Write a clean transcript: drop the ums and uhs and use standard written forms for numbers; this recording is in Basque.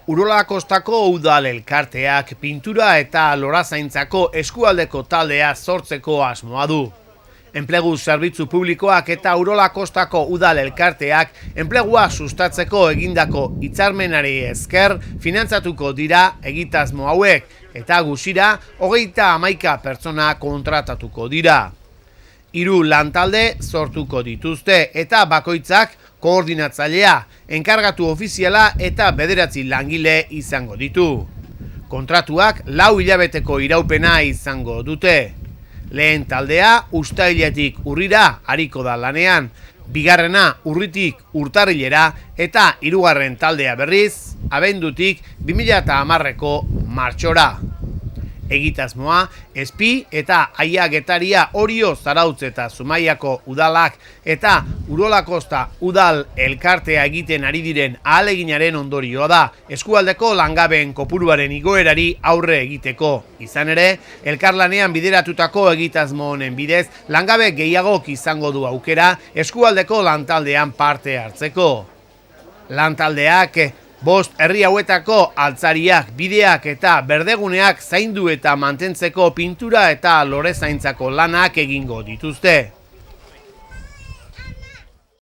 Urola Kostako udal elkarteak pintura eta lorazaintzako eskualdeko taldea sortzeko asmoa du. Enplegu zerbitzu publikoak eta Urola Kostako udal elkarteak enplegua sustatzeko egindako hitzarmenari esker finantzatuko dira egitasmo hauek eta guztira 31 pertsona kontratatuko dira. 3 lantalde sortuko dituzte eta bakoitzak koordinatzailea, enkargatu ofiziala eta 9 langile izango ditu. Kontratuak 4 hilabeteko iraupena izango dute. Lehen taldea uztailetik urrira ariko da lanean, bigarrena urritik urtarrilera eta hirugarren taldea berriz abendutik 2010ko martxora. Egitasmoa, Espi eta Aia Getaria, Orio, Zarautz eta Zumaiako udalak eta Urola Kosta udal elkartea egiten ari diren ahaleginaren ondorioa da eskualdeko langabeen kopuruaren igoerari aurre egiteko. Izan ere, elkarlanean bideratutako egitasmo honen bidez langabe gehiagok izango du aukera eskualdeko lantaldean parte hartzeko. Lantaldeak 5 herri hauetako altzariak, bideak eta berdeguneak zaindu eta mantentzeko pintura eta lorezaintzako lanak egingo dituzte.